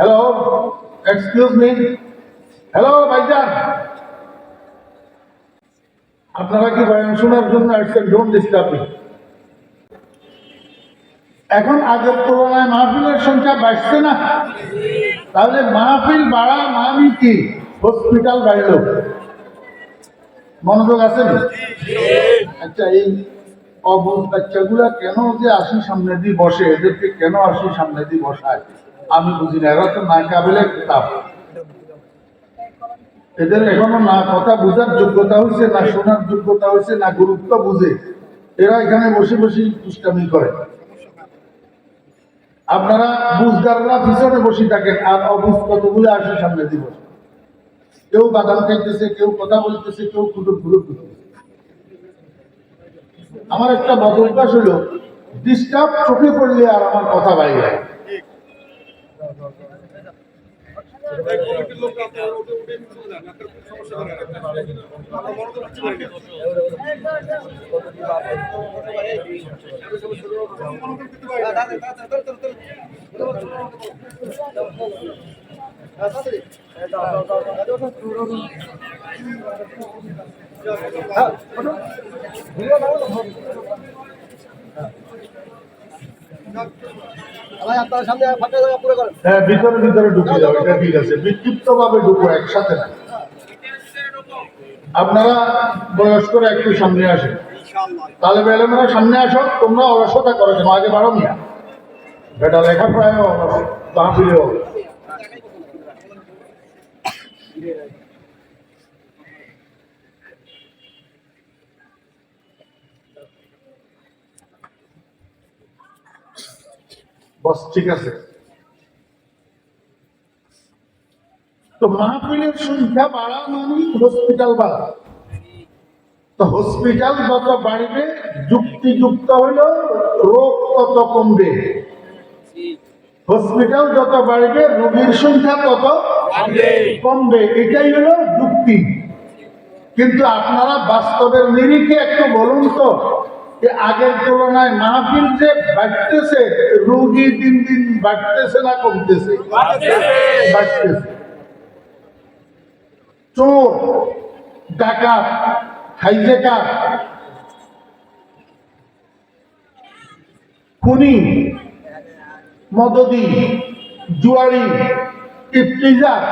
Hello, excuse me. Hello ভাইজান, আপনারা কি বয়ান শোনার জন্য আসছেন? Don't disturb me. এখন আগের তুলনায় মাহফিলের সংখ্যা বাড়ছে না? তাহলে মাহফিল বাড়া মানে কি? হসপিটাল বাড়ল। মনোযোগ আছে না? আচ্ছা, এই অবুধ বাচ্চাগুলা কেন যে আসি সামনে দিয়ে বসে, এদেরকে কেন আসি সামনে দিয়ে বসায় আমি বুঝি না। এরা তো না কাবিলে কিতাব, এদের এখনো না কথা বুঝার যোগ্যতা হয়েছে, না শোনার যোগ্যতা হয়েছে, না গুরুত্ব বুঝে এরা এখানে বসে বসে দুষ্টামি করে। আপনারা বুঝদাররা পিছনে বসে থাকেন, আর অবুঝ কতগুলো আসে সামনে দিয়ে বসে। কেউ বাদাম খাইতেছে, কেউ কথা বলতেছে, কেউ কুটুর কুটুর করতেছে। আমার একটা বদ অভ্যাস হলো, ডিস্টার্ব চোখে পড়লে আর আমার কথা বাইরে। হ্যাঁ, ভিতরে ভিতরে ঢুকে যাবে, এটা ঠিক আছে। বিক্ষিপ্ত ভাবে ঢুকো, একসাথে না। আপনারা বয়স্করা একটু সামনে আসেন, তাহলে বেলেমেরা সামনে আসো। তোমরা অলসতা করো কেন? আগে বাড়ো মিয়া, বেটা লেখা প্রায় মাহফিলেও বস, ঠিক আছে। তো মাহফিলের সংখ্যা বাড়া মানে হসপিটাল বাড়া। তো হসপিটাল যত বাড়বে, যুক্তিযুক্ত হইল রোগ তত কমবে। হসপিটাল যত বাড়বে, রোগীর সংখ্যা তত কমবে। এটাই হলো যুক্তি। কিন্তু আপনারা বাস্তবের নিরিখে একটু বলুন তো, যে আগের তুলনায় মাহফিল যে বাড়তেছে, রোগী দিন দিন বাড়তেছে না কমতেছে? বাড়তেছে। চোর, ডাকাত, হাইজেকার, খুনি, মদদি, জুয়ারি, ইফতিজার,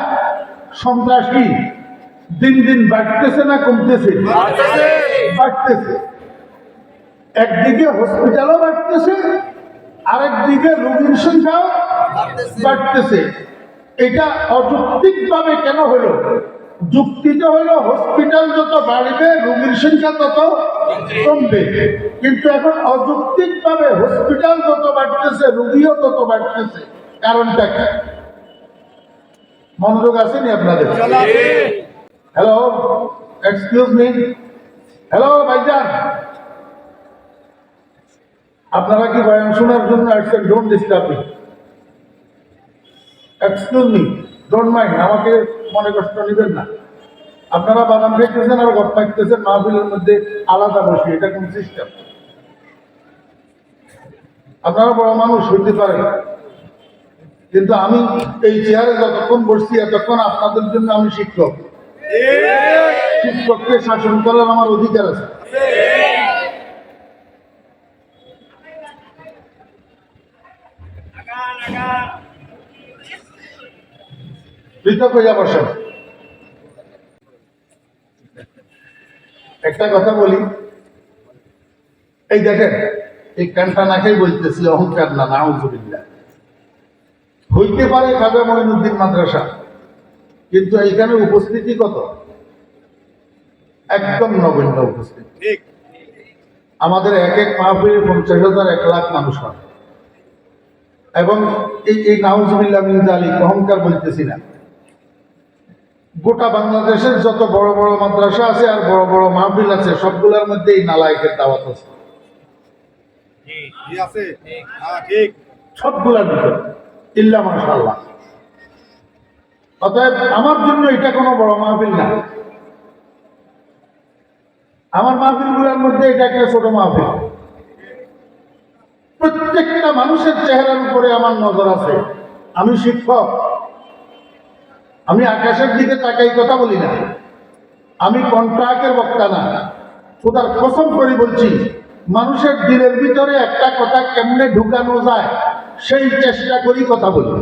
সন্ত্রাসী দিন দিন বাড়তেছে না কমতেছে? বাড়তেছে। একদিকে হসপিটালও বাড়তেছে, আরেকদিকে রোগীর সংখ্যাও বাড়তেছে। এটা অযৌক্তিক ভাবে কেন হলো? যুক্তিটা হলো হসপিটাল যত বাড়বে, রোগীর সংখ্যা তত কমবে। কিন্তু এখন অযৌক্তিক ভাবে হসপিটাল যত বাড়তেছে, রোগীও তত বাড়তেছে। কারণটা কি? মনোযোগ আসেনি আপনাদের? Hello, excuse me. হ্যালো ভাইজান, আপনারা কি বয়ান শোনার জন্য আসছেন? Don't disturb me. Excuse me, don't mind, আমাকে মনে কষ্ট নেবেন না। আপনারা বাদাম খাইতেছেন আর গপ পাইতেছেন মাহফিলের মধ্যে আলাদা বসে, এটা কোন সিস্টেম? আপনারা বড় মানুষ হইতে পারেন, কিন্তু আমি এই চেয়ারে যতক্ষণ বসছি এতক্ষণ আপনাদের জন্য আমি শিক্ষক। শিক্ষককে শাসন করার আমার অধিকার আছে। পৃথক হইয়া বসেন। একটা কথা বলি, এই দেখেন, এই কানটা নাকেই বলতেছি, অহংকার না, নাউজুবিল্লাহ। হইতে পারে খাজা মঈনুদ্দিন মাদ্রাসা, কিন্তু এইখানে উপস্থিতি কত? একদম নগণ্য উপস্থিতি। আমাদের এক এক মাহফিলে 50,000 1 লাখ মানুষ হয়। এবং এই নাউজুবিল্লাহ মিন যালিক, অহংকার বলতেছি না। গোটা বাংলাদেশের যত বড় বড় মাদ্রাসা আছে আর বড় বড় মাহফিল আছে, সবগুলোর মধ্যে এই নালায়েকের দাওয়াত আছে। সবগুলার ভিতরে ইল্লা মাশাআল্লাহ। অতএব আমার জন্য এটা কোনো বড় মাহফিল না। আমার মাহফিলগুলোর মধ্যে এটা একটা ছোট মাহফিল। প্রত্যেকটা মানুষের চেহারার উপরে আমার নজর আছে। আমি শিক্ষক, আমি আকাশের দিকে তাকাই কথা বলি না, আমি কন্ট্রাক্টের বক্তা না, খোদার কসম করে বলছি মানুষের দিলের ভিতরে একটা কথা কেমনে ঢুকানো যায় সেই চেষ্টা করি কথা বলি।